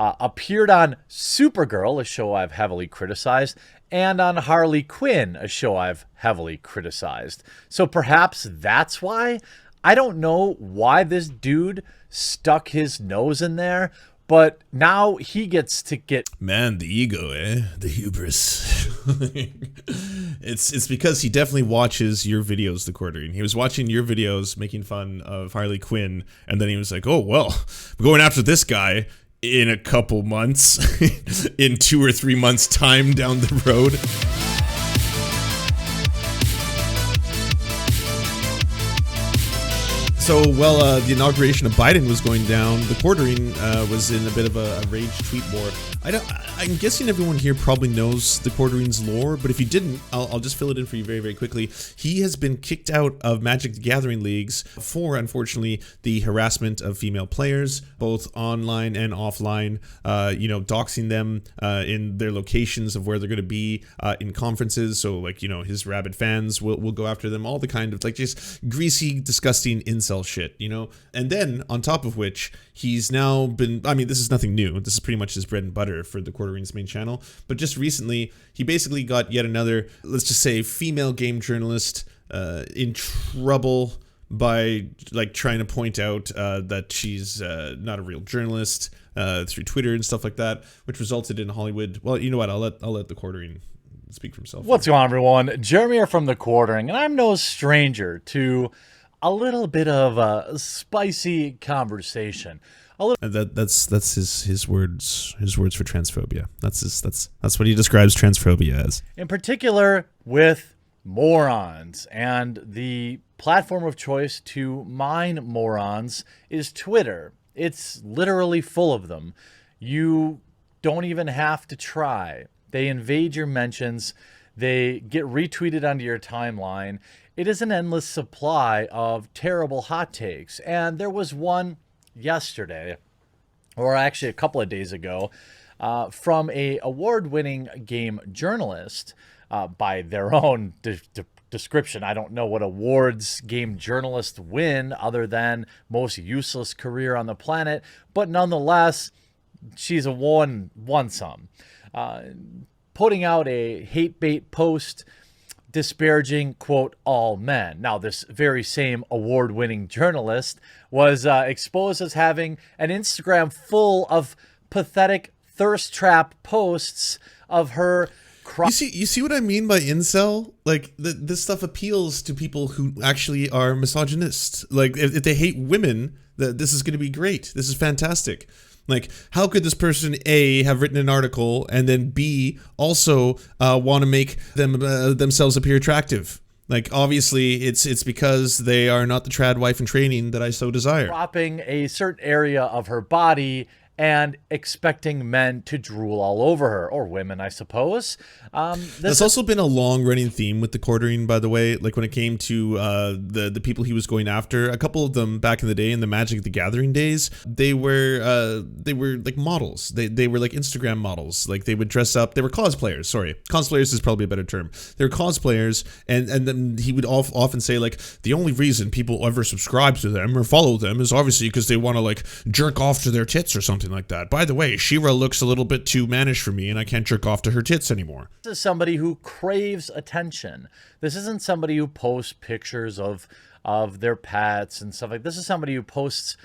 appeared on Supergirl, a show I've heavily criticized, and on Harley Quinn, a show I've heavily criticized. So perhaps that's why. I don't know why this dude stuck his nose in there, but now he gets to get... Man, the ego, the hubris. It's because he definitely watches your videos, the Quartering. He was watching your videos making fun of Harley Quinn, and then he was like, oh, well, I'm going after this guy in a couple months, in 2 or 3 months' time down the road. So while the inauguration of Biden was going down, the Quartering was in a bit of a rage tweet war. I'm guessing everyone here probably knows the Quartering's lore, but if you didn't, I'll just fill it in for you very, very quickly. He has been kicked out of Magic the Gathering leagues for, unfortunately, the harassment of female players, both online and offline, doxing them in their locations of where they're going to be in conferences. So, like, his rabid fans will go after them, all the kind of, like, just greasy, disgusting incel shit, And then, on top of which, he's now been, this is nothing new. This is pretty much his bread and butter for the Quartering's main channel. But just recently, he basically got yet another, let's just say, female game journalist in trouble by, like, trying to point out that she's not a real journalist through Twitter and stuff like that, which resulted in Hollywood. Well, you know what? I'll let the Quartering speak for himself. What's going on, everyone? Jeremy here from the Quartering, and I'm no stranger to a little bit of a spicy conversation. That's his words for transphobia. That's what he describes transphobia as. In particular, with morons, and the platform of choice to mine morons is Twitter. It's literally full of them. You don't even have to try. They invade your mentions. They get retweeted onto your timeline. It is an endless supply of terrible hot takes. And there was one yesterday, or actually a couple of days ago, from a award-winning game journalist by their own description. I don't know what awards game journalists win other than most useless career on the planet, but nonetheless, she's a won some. Putting out a hate bait post disparaging, quote, all men. Now, this very same award-winning journalist was exposed as having an Instagram full of pathetic thirst trap posts of her. You see what I mean by incel? Like, this stuff appeals to people who actually are misogynists. Like, if they hate women, this is going to be great. This is fantastic. Like, how could this person, A, have written an article, and then B, also want to make themselves appear attractive? Like, obviously, it's because they are not the trad wife in training that I so desire. Cropping a certain area of her body and expecting men to drool all over her, or women, I suppose. That's also been a long-running theme with the Quartering, by the way. Like, when it came to the people he was going after, a couple of them back in the day, in the Magic the Gathering days, they were like models. They were like Instagram models. Like, they would dress up. They were cosplayers. Sorry, cosplayers is probably a better term. They were cosplayers, and then he would often say, like, the only reason people ever subscribe to them or follow them is obviously because they want to, like, jerk off to their tits or something like that. By the way, She-Ra looks a little bit too mannish for me, and I can't jerk off to her tits anymore. This is somebody who craves attention. This isn't somebody who posts pictures of their pets and stuff like this. Is somebody who posts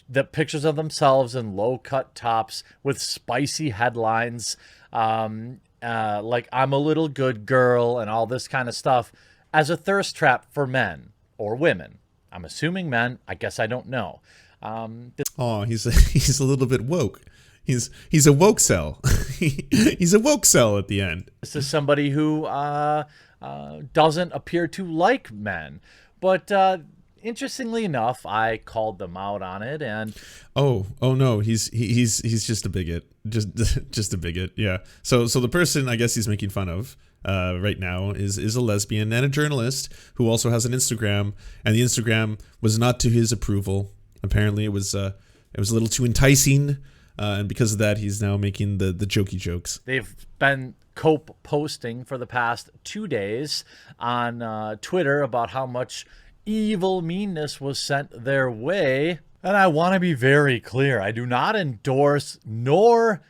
the pictures of themselves in low-cut tops with spicy headlines, like "I'm a little good girl" and all this kind of stuff, as a thirst trap for men or women. I'm assuming men. I guess I don't know. He's a little bit woke. He's a woke cell. He's a woke cell at the end. This is somebody who doesn't appear to like men, but interestingly enough, I called them out on it, and oh no, he's just a bigot, just a bigot. Yeah. So the person I guess he's making fun of right now is a lesbian and a journalist who also has an Instagram, and the Instagram was not to his approval. Apparently, it was a little too enticing, and because of that, he's now making the jokey jokes. They've been posting for the past 2 days on Twitter about how much evil meanness was sent their way. And I want to be very clear. I do not endorse, nor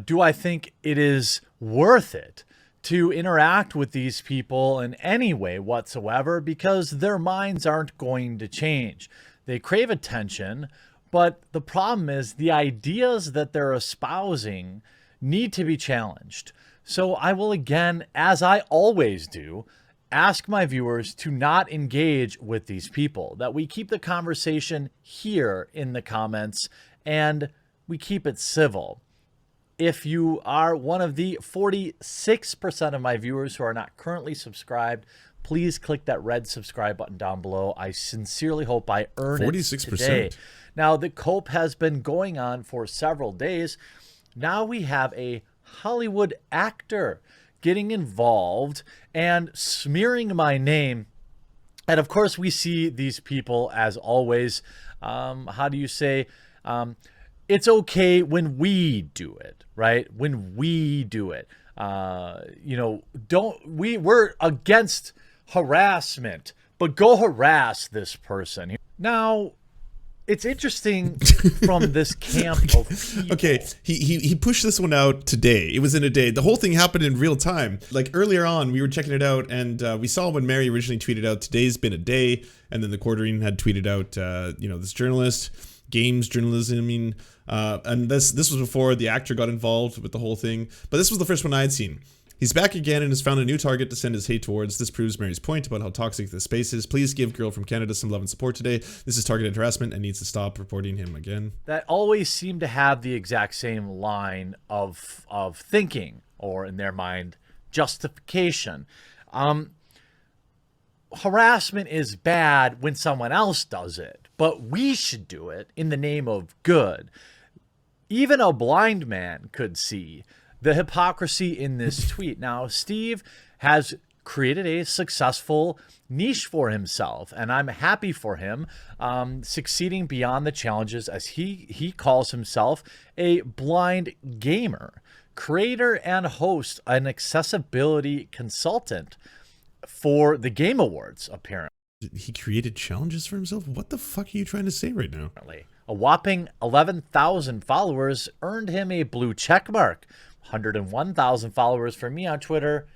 do I think it is worth it to interact with these people in any way whatsoever, because their minds aren't going to change. They crave attention, but the problem is the ideas that they're espousing need to be challenged. So I will, again, as I always do, ask my viewers to not engage with these people, that we keep the conversation here in the comments and we keep it civil. If you are one of the 46% of my viewers who are not currently subscribed, please click that red subscribe button down below. I sincerely hope I earn 46%. It today. Now, the cope has been going on for several days. Now we have a Hollywood actor getting involved and smearing my name. And of course, we see these people, as always, how do you say, it's okay when we do it, right? When we do it, you know, we're against harassment, but go harass this person. Now, it's interesting from this camp of people. Okay, he pushed this one out today. It was in a day. The whole thing happened in real time. Like earlier on, we were checking it out, and we saw when Mary originally tweeted out, "Today's been a day," and then the Quartering had tweeted out, you know, this journalist, games journalism. I mean, and this was before the actor got involved with the whole thing. But this was the first one I had seen. He's back again and has found a new target to send his hate towards. This proves Mary's point about how toxic this space is. Please give Girl from Canada some love and support today. This is targeted harassment and needs to stop. Reporting him again. That always seem to have the exact same line of thinking, or in their mind, justification. Harassment is bad when someone else does it, but we should do it in the name of good. Even a blind man could see the hypocrisy in this tweet. Now, Steve has created a successful niche for himself, and I'm happy for him, succeeding beyond the challenges, as he calls himself a blind gamer, creator and host, an accessibility consultant for the Game Awards, apparently. He created challenges for himself? What the fuck are you trying to say right now? A whopping 11,000 followers earned him a blue check mark. 101,000 followers for me on Twitter,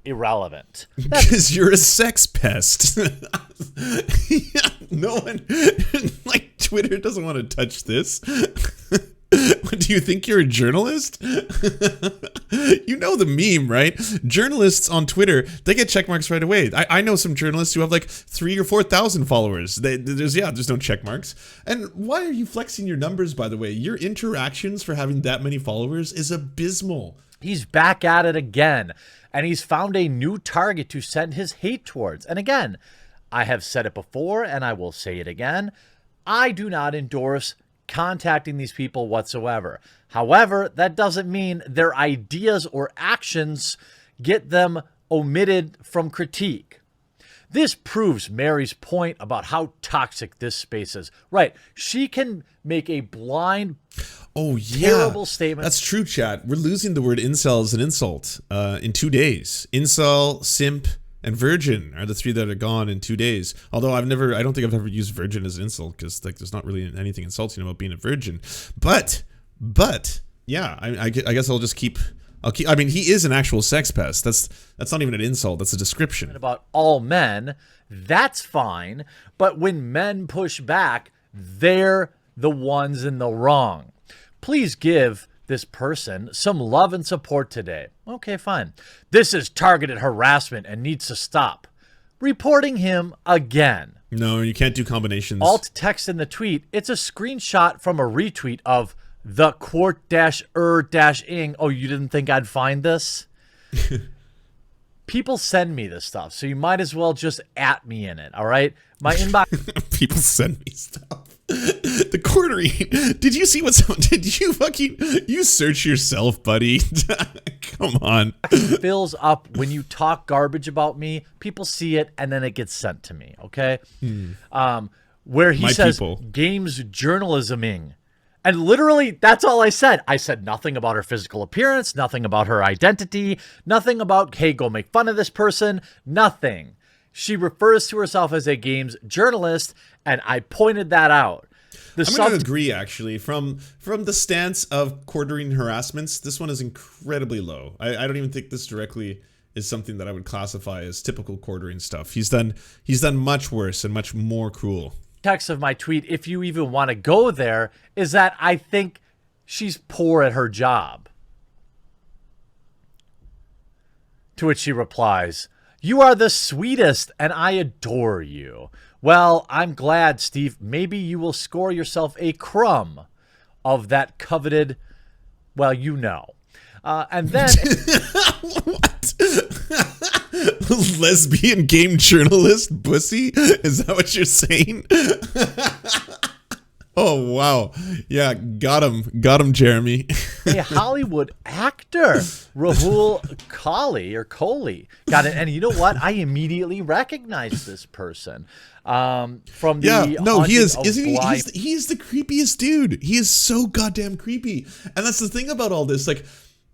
irrelevant. Because you're a sex pest. Yeah, no one, like, Twitter doesn't want to touch this. Do you think you're a journalist? You know the meme, right? Journalists on Twitter, they get check marks right away. I know some journalists who have like 3,000 or 4,000 followers. There's no check marks. And why are you flexing your numbers, by the way? Your interactions for having that many followers is abysmal. He's back at it again, and he's found a new target to send his hate towards. And again, I have said it before, and I will say it again. I do not endorse contacting these people whatsoever. However, that doesn't mean their ideas or actions get them omitted from critique. This proves Mary's point about how toxic this space is. Right. She can make a blind, terrible statement. That's true, chat. We're losing the word incel as an insult in 2 days. Incel, simp, and virgin are the three that are gone in 2 days. Although I don't think I've ever used virgin as an insult, because like there's not really anything insulting about being a virgin. But yeah, I guess I'll keep. I mean, he is an actual sex pest. That's not even an insult. That's a description. About all men, that's fine. But when men push back, they're the ones in the wrong. Please give this person some love and support today. Okay, fine. This is targeted harassment and needs to stop. Reporting him again. No, you can't do combinations. Alt text in the tweet. It's a screenshot from a retweet of the quart-ing. Oh, you didn't think I'd find this? People send me this stuff, so you might as well just at me in it, all right? My inbox. People send me stuff. The Quartering. Did you see what's on? Did you you search yourself, buddy? Come on. Fills up when you talk garbage about me. People see it, and then it gets sent to me, okay? Where he says, games journalisming. And literally, that's all I said. I said nothing about her physical appearance, nothing about her identity, nothing about, hey, go make fun of this person, nothing. She refers to herself as a games journalist, and I pointed that out. The I'm going to agree, actually. From the stance of quartering harassments, this one is incredibly low. I don't even think this directly is something that I would classify as typical quartering stuff. He's done much worse and much more cruel. Text of my tweet, if you even want to go there, is that I think she's poor at her job. To which she replies, "You are the sweetest and I adore you." Well, I'm glad, Steve. Maybe you will score yourself a crumb of that coveted, well, you know. And then... What? Lesbian game journalist pussy? Is that what you're saying? Oh, wow. Yeah, got him, Jeremy. A Hollywood actor, Rahul Kohli, got it. And you know what? I immediately recognized this person from the he is, isn't he? He's the creepiest dude. He is so goddamn creepy. And that's the thing about all this. Like,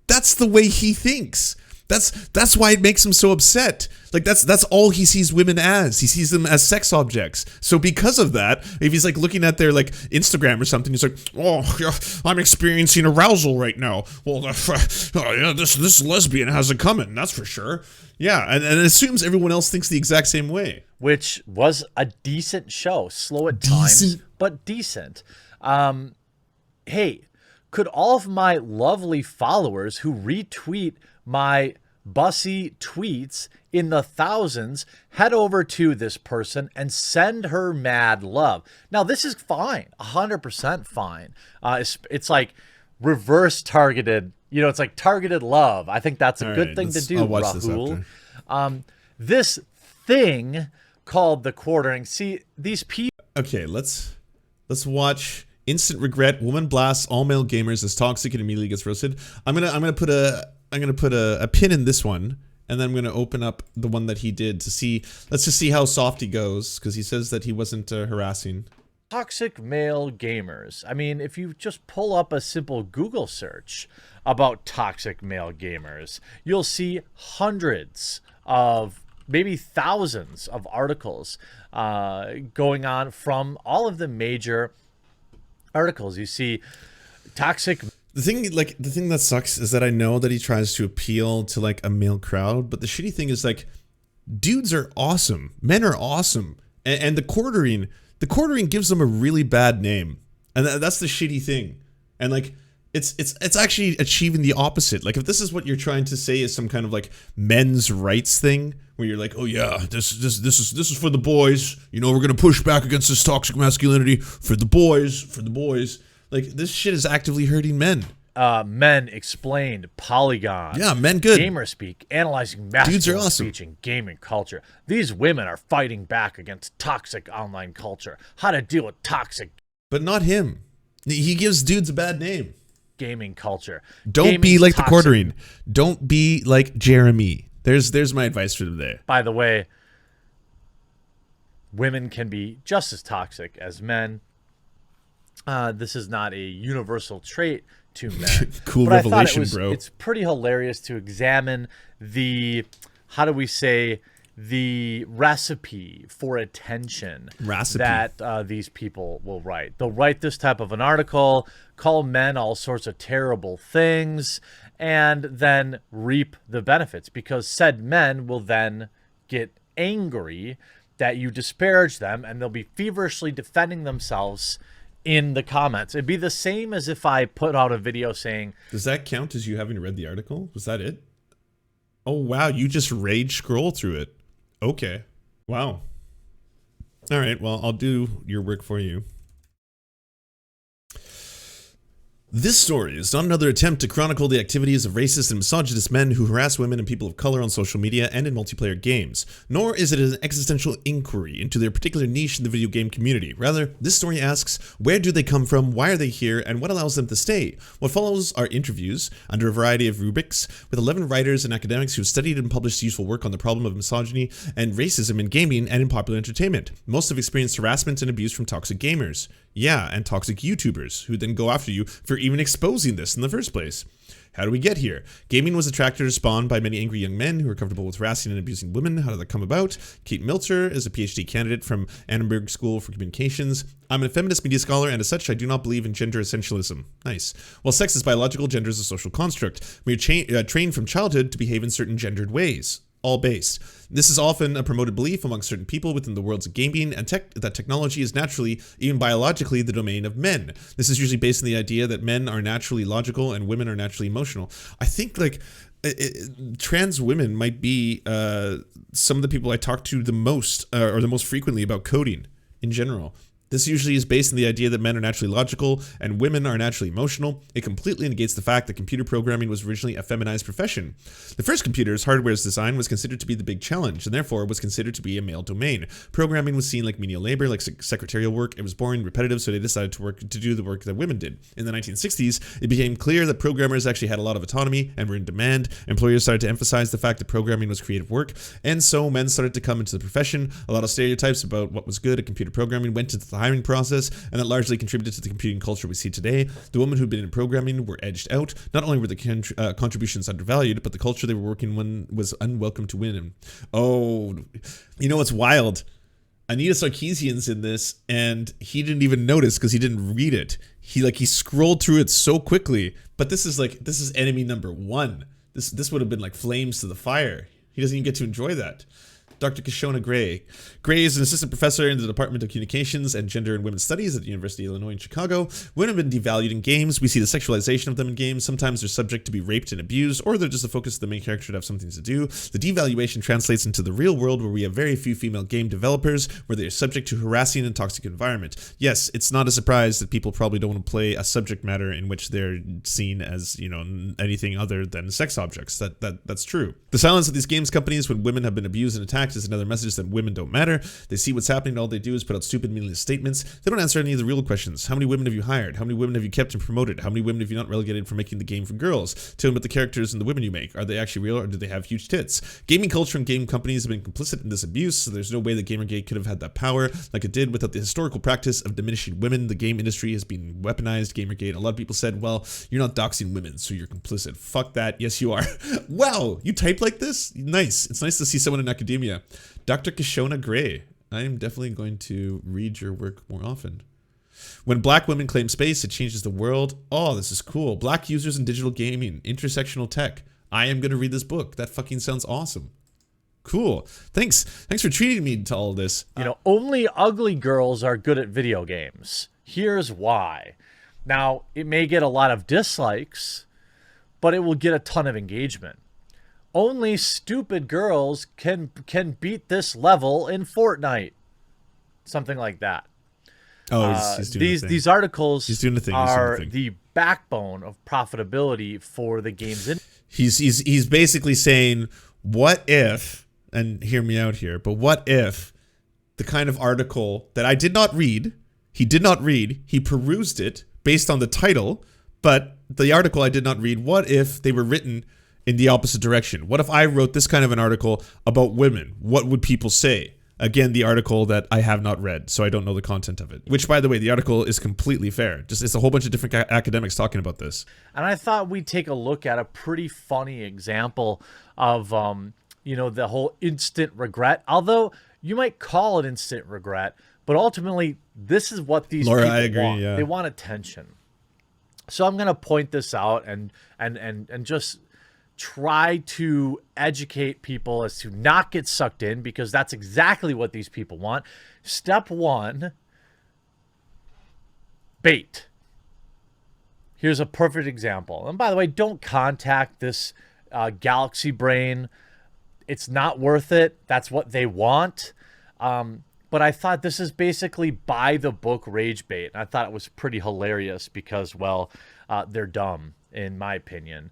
that's the way he thinks. That's why it makes him so upset. Like that's all he sees women as. He sees them as sex objects. So because of that, if he's like looking at their like Instagram or something, he's like, "Oh, yeah, I'm experiencing arousal right now. Well, yeah, this lesbian has it coming. That's for sure." Yeah, and it assumes everyone else thinks the exact same way. Which was a decent show, slow at times, but decent. Hey, could all of my lovely followers who retweet my bussy tweets in the thousands head over to this person and send her mad love? Now, this is fine, 100% fine. It's like reverse targeted, it's like targeted love. I think that's a good thing to do, Rahul. This thing called the quartering. See, these people. Okay, let's watch. Instant regret. Woman blasts all male gamers as toxic and immediately gets roasted. I'm gonna put a pin in this one, and then I'm gonna open up the one that he did to see. Let's just see how soft he goes, because he says that he wasn't harassing. Toxic male gamers. I mean, if you just pull up a simple Google search about toxic male gamers, you'll see hundreds of, maybe thousands of articles going on from all of the major articles. You see toxic. The thing that sucks is that I know that he tries to appeal to like a male crowd, but the shitty thing is like, dudes are awesome, men are awesome, and the quartering gives them a really bad name, and that's the shitty thing. And like, it's actually achieving the opposite. Like, if this is what you're trying to say is some kind of like men's rights thing, where you're like, oh yeah, this is for the boys. We're gonna push back against this toxic masculinity for the boys. Like, this shit is actively hurting men. Men Explained, Polygon. Yeah, men good. Gamerspeak, analyzing masculine speech and gaming culture. These women are fighting back against toxic online culture. How to deal with toxic. But not him. He gives dudes a bad name. Gaming culture. Don't be like the quartering. Don't be like Jeremy. There's my advice for today. By the way, women can be just as toxic as men. This is not a universal trait to men. Cool but revelation, bro. It's pretty hilarious to examine the, how do we say, the recipe for attention that these people will write. They'll write this type of an article, call men all sorts of terrible things, and then reap the benefits, because said men will then get angry that you disparage them, and they'll be feverishly defending themselves in the comments. It'd be the same as if I put out a video saying... Does that count as you having read the article? Was that it? Oh, wow. You just rage scroll through it. Okay. Wow. All right. Well, I'll do your work for you. This story is not another attempt to chronicle the activities of racist and misogynist men who harass women and people of color on social media and in multiplayer games, nor is it an existential inquiry into their particular niche in the video game community. Rather, this story asks, where do they come from, why are they here, and what allows them to stay? What follows are interviews, under a variety of rubrics, with 11 writers and academics who have studied and published useful work on the problem of misogyny and racism in gaming and in popular entertainment. Most have experienced harassment and abuse from toxic gamers. Yeah, and toxic YouTubers, who then go after you for even exposing this in the first place. How do we get here? Gaming was a tractor spawned by many angry young men who were comfortable with harassing and abusing women. How did that come about? Kate Milter is a PhD candidate from Annenberg School for Communications. I'm a feminist media scholar, and as such, I do not believe in gender essentialism. Nice. While sex is biological, gender is a social construct. We are trained from childhood to behave in certain gendered ways. All based. This is often a promoted belief among certain people within the worlds of gaming and that technology is naturally, even biologically, the domain of men. This is usually based on the idea that men are naturally logical and women are naturally emotional. I think trans women might be some of the people I talk to the most or the most frequently about coding in general. This usually is based on the idea that men are naturally logical and women are naturally emotional. It completely negates the fact that computer programming was originally a feminized profession. The first computer's hardware's design was considered to be the big challenge, and therefore was considered to be a male domain. Programming was seen like menial labor, like secretarial work. It was boring, repetitive, so they decided to do the work that women did. In the 1960s, it became clear that programmers actually had a lot of autonomy and were in demand. Employers started to emphasize the fact that programming was creative work, and so men started to come into the profession. A lot of stereotypes about what was good at computer programming went into the hiring process, and that largely contributed to the computing culture we see today. The women who'd been in programming were edged out. Not only were the contributions undervalued, but the culture they were working in was unwelcome to women. Oh, you know what's wild? Anita Sarkeesian's in this, and he didn't even notice because he didn't read it. He scrolled through it so quickly. But this is enemy number one. This would have been like flames to the fire. He doesn't even get to enjoy that. Dr. Kishona Gray. Gray is an assistant professor in the Department of Communications and Gender and Women's Studies at the University of Illinois in Chicago. Women have been devalued in games. We see the sexualization of them in games. Sometimes they're subject to be raped and abused, or they're just the focus of the main character to have something to do. The devaluation translates into the real world where we have very few female game developers, where they are subject to harassing and toxic environment. Yes, it's not a surprise that people probably don't want to play a subject matter in which they're seen as, anything other than sex objects. That's true. The silence of these games companies when women have been abused and attacked is another message that women don't matter. They see what's happening and all they do is put out stupid, meaningless statements. They don't answer any of the real questions. How many women have you hired? How many women have you kept and promoted? How many women have you not relegated from making the game for girls? Tell them about the characters and the women you make. Are they actually real or do they have huge tits? Gaming culture and game companies have been complicit in this abuse, so there's no way that Gamergate could have had that power like it did without the historical practice of diminishing women. The game industry has been weaponized. Gamergate. A lot of people said, well, you're not doxing women, so you're complicit. Fuck that. Yes, you are. Wow, you type like this? Nice. It's nice to see someone in academia. Dr. Kishona Gray. I am definitely going to read your work more often. When black women claim space, it changes the world. Oh, this is cool. Black users in digital gaming, intersectional tech. I am going to read this book. That fucking sounds awesome. Cool. Thanks for treating me to all this. Only ugly girls are good at video games. Here's why. Now, it may get a lot of dislikes, but it will get a ton of engagement. Only stupid girls can beat this level in Fortnite. Something like that. Oh, he's doing these articles he's doing the thing. are the backbone of profitability for the games industry. He's basically saying, what if, and hear me out here, but what if the kind of article that I did not read, he perused it based on the title, but the article I did not read, what if they were written in the opposite direction? What if I wrote this kind of an article about women? What would people say? Again, the article that I have not read, so I don't know the content of it. Which, by the way, the article is completely fair. Just it's a whole bunch of different academics talking about this. And I thought we'd take a look at a pretty funny example of, the whole instant regret. Although you might call it instant regret, but ultimately, this is what these people want. Yeah. They want attention. So I'm going to point this out and just try to educate people as to not get sucked in, because that's exactly what these people want. Step one, bait. Here's a perfect example. And by the way, don't contact this Galaxy Brain. It's not worth it. That's what they want. But I thought this is basically by the book rage bait. And I thought it was pretty hilarious because, well, they're dumb, in my opinion.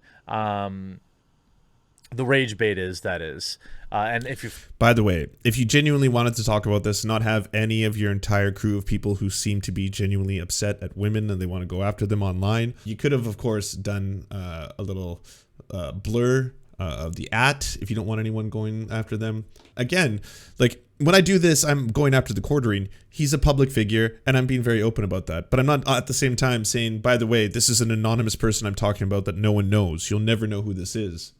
The rage bait is, that is. And if you, by the way, if you genuinely wanted to talk about this and not have any of your entire crew of people who seem to be genuinely upset at women and they want to go after them online, you could have, of course, done a little blur of the @ if you don't want anyone going after them. Again, like when I do this, I'm going after the quartering. He's a public figure, and I'm being very open about that. But I'm not at the same time saying, by the way, this is an anonymous person I'm talking about that no one knows. You'll never know who this is.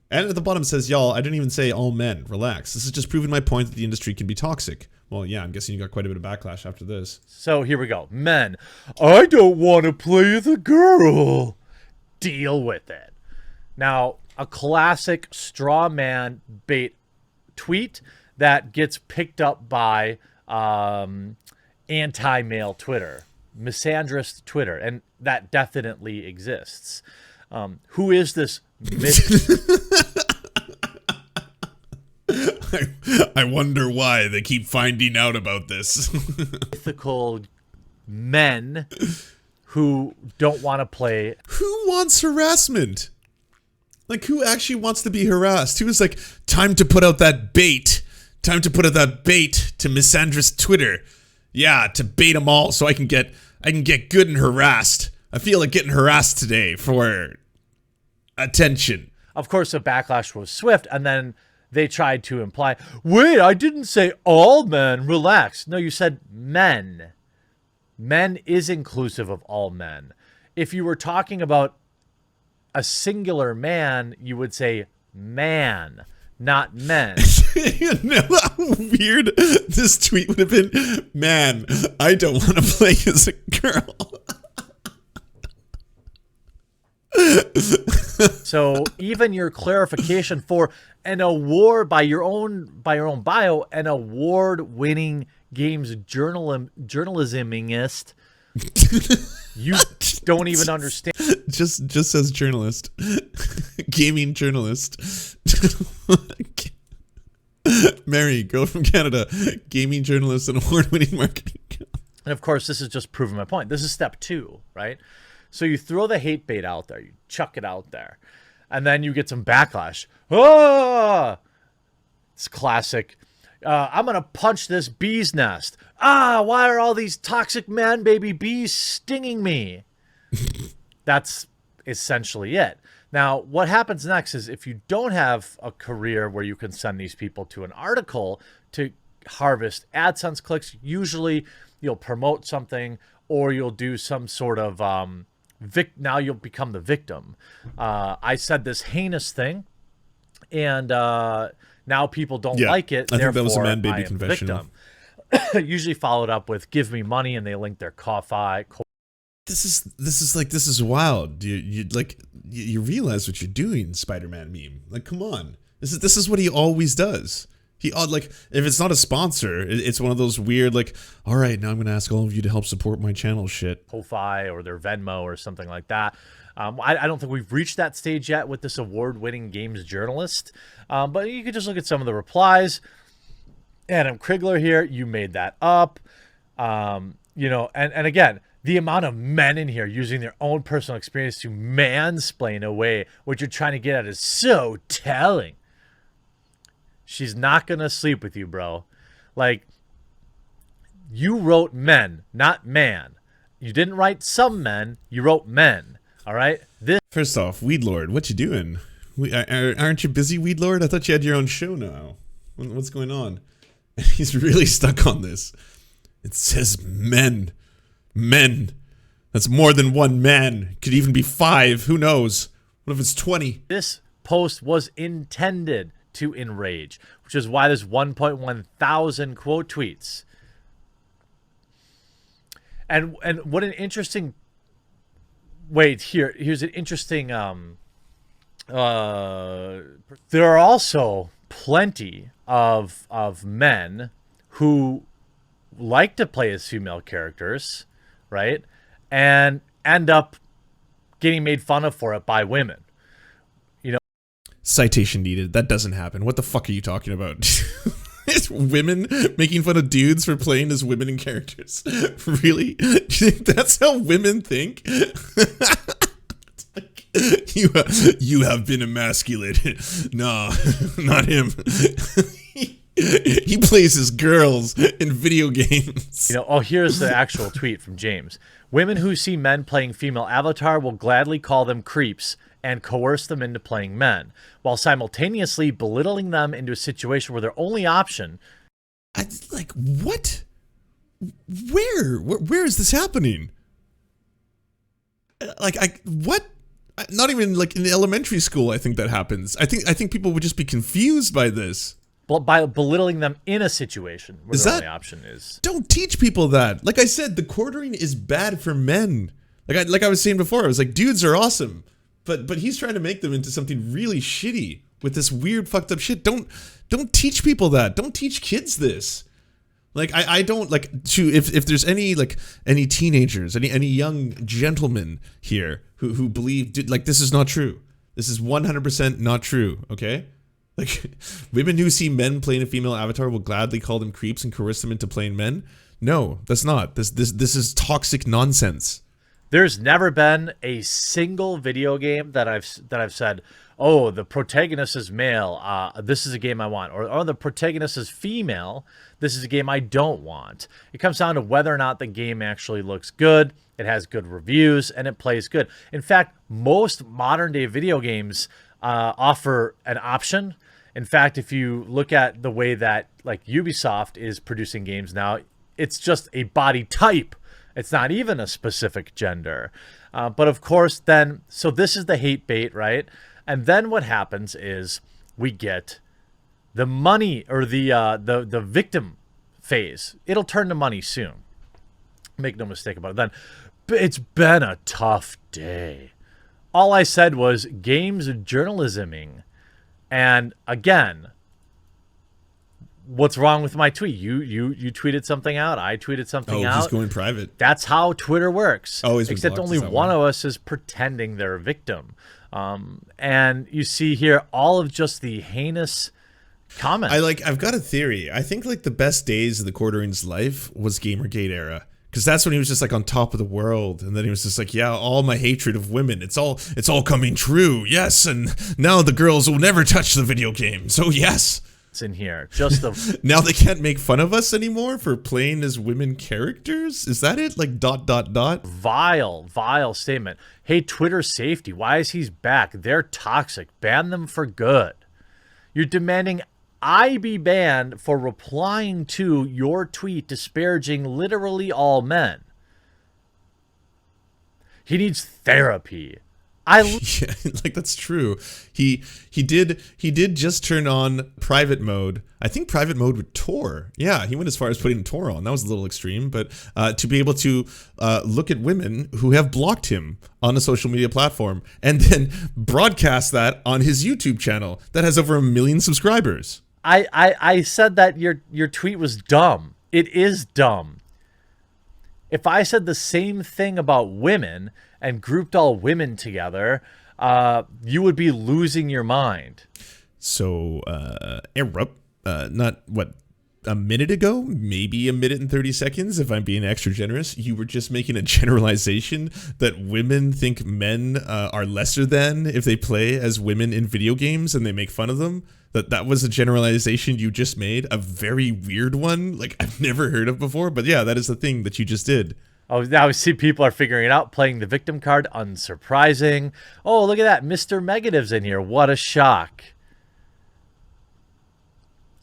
And at the bottom it says, y'all, I didn't even say all men. Relax. This is just proving my point that the industry can be toxic. Well, yeah, I'm guessing you got quite a bit of backlash after this. So here we go. Men, I don't want to play the girl. Deal with it. Now, a classic straw man bait tweet that gets picked up by anti-male Twitter, misandrist Twitter, and that definitely exists. Who is this I wonder why they keep finding out about this. mythical men who don't want to play? Who wants harassment? Like, who actually wants to be harassed? Who is like, time to put out that bait. Time to put out that bait to misandrist Twitter. Yeah, to bait them all so I can get good and harassed. I feel like getting harassed today for attention. Of course, the backlash was swift, and then they tried to imply, wait, I didn't say all men, relax. No, you said men. Men is inclusive of all men. If you were talking about a singular man, you would say man, not men. You know how weird this tweet would have been? Man, I don't want to play as a girl. So even your clarification for an award by your own bio, an award-winning games journalismist, you don't even understand. Just says journalist, gaming journalist. Mary, girl from Canada, gaming journalist and award-winning marketing. And of course, this is just proving my point. This is step 2, right? So you throw the hate bait out there, you chuck it out there, and then you get some backlash. Ah! It's classic. I'm going to punch this bee's nest. Ah, why are all these toxic man baby bees stinging me? That's essentially it. Now, what happens next is if you don't have a career where you can send these people to an article to harvest AdSense clicks, usually you'll promote something or you'll do some sort of now you'll become the victim. I said this heinous thing, and now people don't like it. I think that was a man baby confessional. Usually followed up with "give me money" and they link their Ko-Fi. This is wild. You realize what you're doing, Spider-Man meme. Like, come on. This is what he always does. He like, if it's not a sponsor, it's one of those weird, like, all right, now I'm going to ask all of you to help support my channel shit. Ko-Fi or their Venmo or something like that. I don't think we've reached that stage yet with this award-winning games journalist. But you could just look at some of the replies. Adam Krigler here, you made that up. You know, and again, the amount of men in here using their own personal experience to mansplain away what you're trying to get at is so telling. She's not going to sleep with you, bro. Like, you wrote men, not man. You didn't write some men. You wrote men. All right? First off, Weed Lord, what you doing? Aren't you busy, Weed Lord? I thought you had your own show now. What's going on? He's really stuck on this. It says men. Men. That's more than one man. Could even be 5. Who knows? What if it's 20? This post was intended to enrage, which is why there's 1.1 thousand quote tweets. And what an interesting here's an interesting there are also plenty of men who like to play as female characters, right? And end up getting made fun of for it by women. Citation needed. That doesn't happen. What the fuck are you talking about? It's women making fun of dudes for playing as women in characters. Really? Do you think that's how women think? Like, you have been emasculated. No, not him. He plays as girls in video games. Here's the actual tweet from James. Women who see men playing female avatar will gladly call them creeps and coerce them into playing men, while simultaneously belittling them into a situation where their only option... Like, what? Where is this happening? Like, what? Not even like in elementary school, I think that happens. I think people would just be confused by this. Well, by belittling them in a situation where their only option is... Don't teach people that. Like I said, the quartering is bad for men. Like I was saying before, I was like, dudes are awesome. But he's trying to make them into something really shitty with this weird fucked up shit. Don't teach people that. Don't teach kids this. Like I don't like to if there's any teenagers, any young gentlemen here who believe like this is not true. This is 100% not true, okay? Like women who see men playing a female avatar will gladly call them creeps and coerce them into playing men. No, that's not. This is toxic nonsense. There's never been a single video game that I've said, oh, the protagonist is male, this is a game I want. Or, oh, the protagonist is female, this is a game I don't want. It comes down to whether or not the game actually looks good, it has good reviews, and it plays good. In fact, most modern-day video games offer an option. In fact, if you look at the way that like Ubisoft is producing games now, it's just a body type. It's not even a specific gender. But of course, then, so this is the hate bait, right? And then what happens is we get the money or the victim phase. It'll turn to money soon. Make no mistake about it. Then it's been a tough day. All I said was games journalisming. And again, what's wrong with my tweet? You tweeted something out. I tweeted something out. Oh, just going private. That's how Twitter works. Always except only one of us is pretending they're a victim. And you see here all of just the heinous comments. I've got a theory. I think like the best days of the Quartering's life was Gamergate era. Because that's when he was just like on top of the world, and then he was just like, yeah, all my hatred of women, it's all coming true, yes, and now the girls will never touch the video game, so yes. It's in here, just the... Now they can't make fun of us anymore for playing as women characters? Is that it? Like ... Vile statement. Hey, Twitter safety, why is he back? They're toxic. Ban them for good. You're demanding I be banned for replying to your tweet disparaging literally all men. He needs therapy. Yeah, like that's true. He did just turn on private mode. I think private mode with Tor. Yeah, he went as far as putting Tor on. That was a little extreme, but to be able to look at women who have blocked him on a social media platform and then broadcast that on his YouTube channel that has over 1 million subscribers. I said that your tweet was dumb. It is dumb. If I said the same thing about women and grouped all women together, you would be losing your mind. So, not what, a minute ago, maybe a minute and 30 seconds, if I'm being extra generous, you were just making a generalization that women think men are lesser than if they play as women in video games and they make fun of them. That was a generalization you just made, a very weird one, like I've never heard of before, but yeah, that is the thing that you just did. Oh, now we see people are figuring it out, playing the victim card, unsurprising. Oh, look at that, Mr. Negative's in here, what a shock.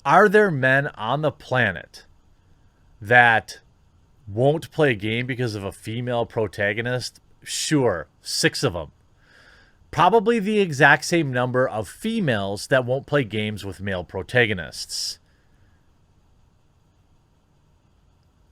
Are there men on the planet that won't play a game because of a female protagonist? Sure, 6 of them. Probably the exact same number of females that won't play games with male protagonists.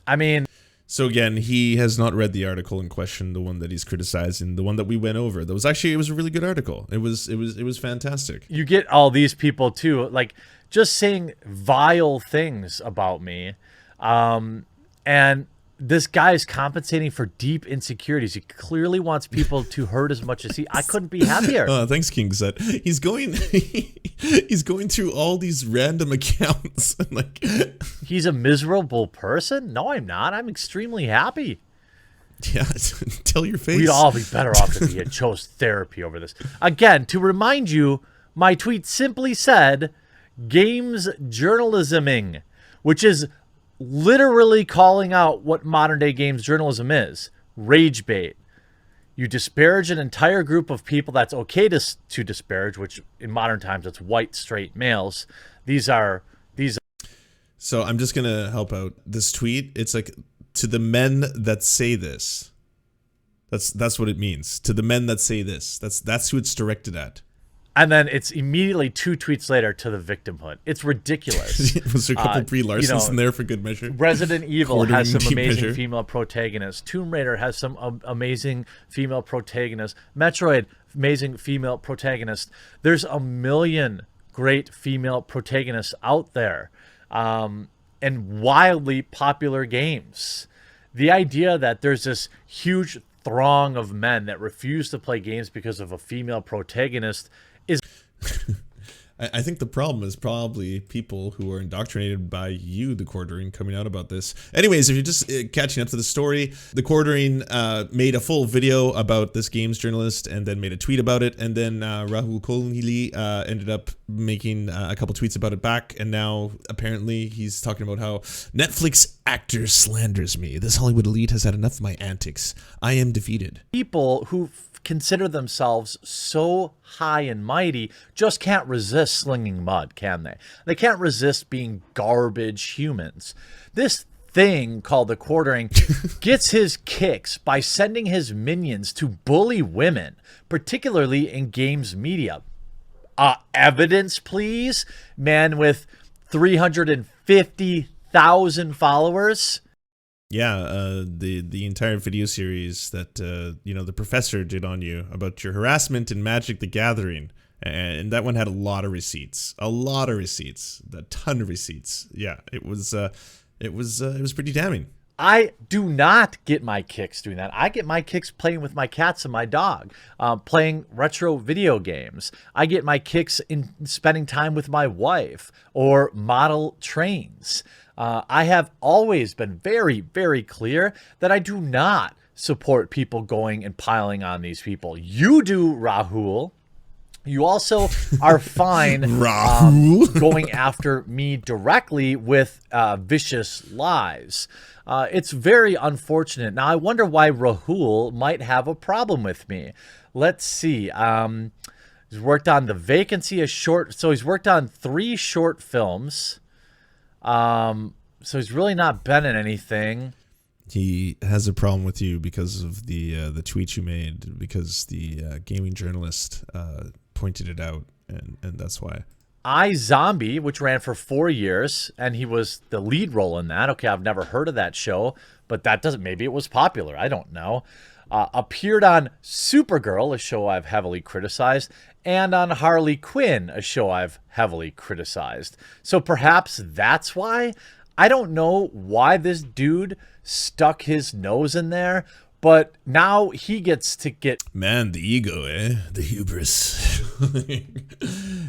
I mean... So again, he has not read the article in question, the one that he's criticizing, the one that we went over. It was a really good article. It was fantastic. You get all these people too, like just saying vile things about me. And this guy is compensating for deep insecurities. He clearly wants people to hurt as much as he. I couldn't be happier. Thanks, King Zet. He's going through all these random accounts. Like, he's a miserable person? No, I'm not. I'm extremely happy. Yeah, tell your face. We'd all be better off if he had chose therapy over this. Again, to remind you, my tweet simply said, games journalisming, which is literally calling out what modern day games journalism is. Rage bait. You disparage an entire group of people that's okay to disparage, which in modern times it's white straight males. These are So I'm just gonna help out this tweet. It's like, to the men that say this. That's what it means. To the men that say this. That's who it's directed at. And then it's immediately 2 tweets later to the victimhood. It's ridiculous. Was there a couple Brie Larsons in there for good measure? Resident Evil has some amazing measure. female protagonists. Tomb Raider has some amazing female protagonists. Metroid, amazing female protagonist. There's a million great female protagonists out there, and wildly popular games. The idea that there's this huge throng of men that refuse to play games because of a female protagonist is I think the problem is probably people who are indoctrinated by you, the Quartering, coming out about this. Anyways, if you're just catching up to the story, the Quartering made a full video about this games journalist and then made a tweet about it. And then Rahul Kohli ended up making a couple tweets about it back. And now apparently he's talking about how Netflix actor slanders me. This Hollywood elite has had enough of my antics. I am defeated. people who consider themselves so high and mighty just can't resist slinging mud, can they? They can't resist being garbage humans. This thing called the Quartering gets his kicks by sending his minions to bully women, particularly in games media. Evidence, please? Man with 350,000 followers. Yeah, the entire video series that the professor did on you about your harassment in Magic the Gathering, and that one had a lot of receipts, a ton of receipts. Yeah, it was pretty damning. I do not get my kicks doing that. I get my kicks playing with my cats and my dog, playing retro video games. I get my kicks in spending time with my wife or model trains. I have always been very, very clear that I do not support people going and piling on these people. You do, Rahul. You also are fine going after me directly with vicious lies. It's very unfortunate. Now, I wonder why Rahul might have a problem with me. Let's see. He's worked on The Vacancy, so he's worked on 3 short films. So he's really not been in anything. He has a problem with you because of the tweet you made, because the gaming journalist pointed it out, and that's why. iZombie, which ran for 4 years, and he was the lead role in that. Okay, I've never heard of that show, but that doesn't, maybe it was popular. I don't know. Appeared on Supergirl, a show I've heavily criticized, and on Harley Quinn, a show I've heavily criticized. So perhaps that's why. I don't know why this dude stuck his nose in there, but now he gets to get... Man, the ego, the hubris.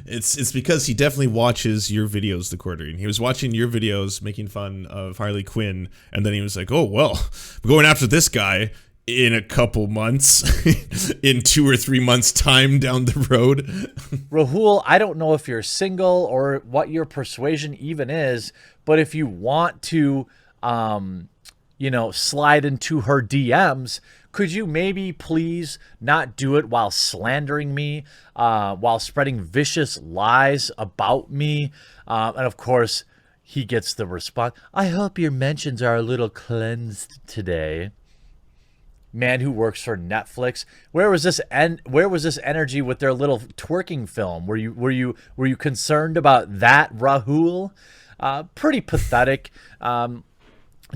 It's because he definitely watches your videos, the Quartering. He was watching your videos making fun of Harley Quinn, and then he was like, oh, well, I'm going after this guy in a couple months, in 2 or 3 months' time down the road. Rahul, I don't know if you're single or what your persuasion even is, but if you want to, slide into her DMs, could you maybe please not do it while slandering me, while spreading vicious lies about me? And of course, he gets the response, I hope your mentions are a little cleansed today. Man who works for Netflix. Where was this energy with their little twerking film? Were you concerned about that, Rahul? Pretty pathetic.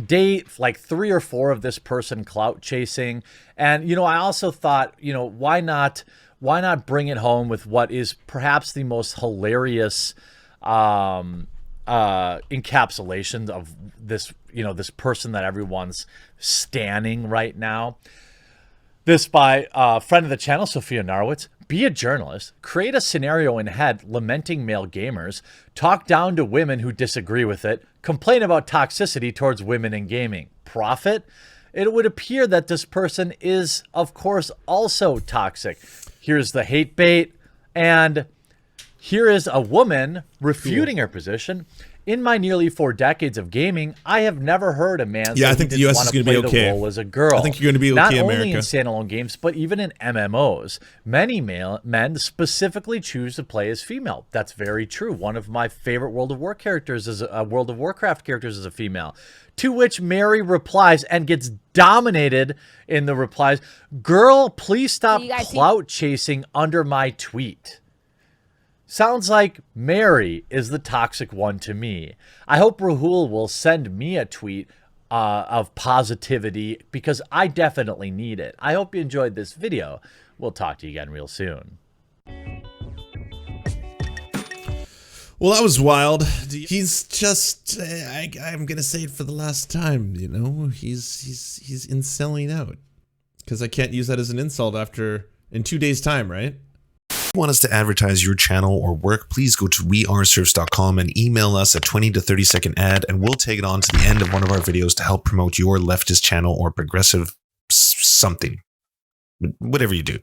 Day like 3 or 4 of this person clout chasing, and I also thought, why not bring it home with what is perhaps the most hilarious encapsulation of this, this person that everyone's standing right now. This by a friend of the channel, Sophia Narwitz. Be a journalist, create a scenario in head lamenting male gamers, talk down to women who disagree with it, complain about toxicity towards women in gaming. Profit? It would appear that this person is, of course, also toxic. Here's the hate bait, and here is a woman refuting her position. In my nearly 4 decades of gaming, I have never heard a man say I think the US is going to be okay. the role as a girl. I think you're going to be okay, Not America. only in standalone games, but even in MMOs. Many men specifically choose to play as female. That's very true. One of my favorite World of Warcraft characters is a female. To which Mary replies and gets dominated in the replies. Girl, please stop clout chasing under my tweet. Sounds like Mary is the toxic one to me. I hope Rahul will send me a tweet of positivity because I definitely need it. I hope you enjoyed this video. We'll talk to you again real soon. Well, that was wild. He's just, I'm going to say it for the last time, you know, he's incelling out. Because I can't use that as an insult in 2 days' time, right? If you want us to advertise your channel or work, please go to weareserfs.com and email us a 20 to 30 second ad, and we'll take it on to the end of one of our videos to help promote your leftist channel or progressive something. Whatever you do.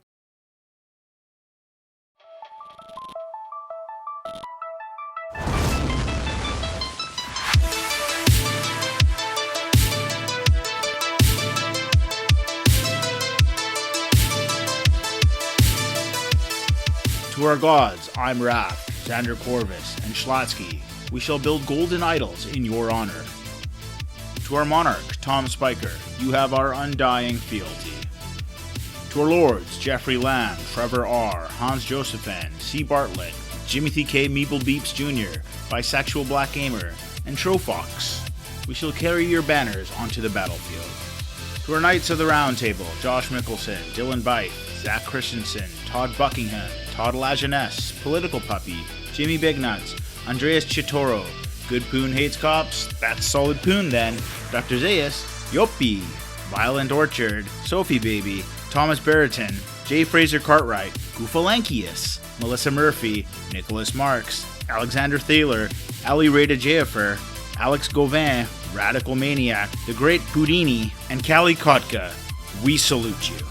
To our gods, I'm Raph, Xander Corvus, and Schlatsky, we shall build golden idols in your honor. To our monarch, Tom Spiker, you have our undying fealty. To our lords, Jeffrey Lamb, Trevor R., Hans Josephen, C. Bartlett, Jimothy K. Meeple Beeps Jr., Bisexual Black Gamer, and Trofox, we shall carry your banners onto the battlefield. To our Knights of the Round Table, Josh Mickelson, Dylan Byte, Zach Christensen, Todd Buckingham, Todd Lajeunesse, Political Puppy, Jimmy Bignuts, Andreas Chitoro, Good Poon Hates Cops, that's solid poon then, Dr. Zayas, Yoppie, Violent Orchard, Sophie Baby, Thomas Barrington, J. Fraser Cartwright, Goofalankius, Melissa Murphy, Nicholas Marks, Alexander Thaler, Ali Rada Jafer, Alex Gauvin, Radical Maniac, The Great Houdini, and Callie Kotka. We salute you.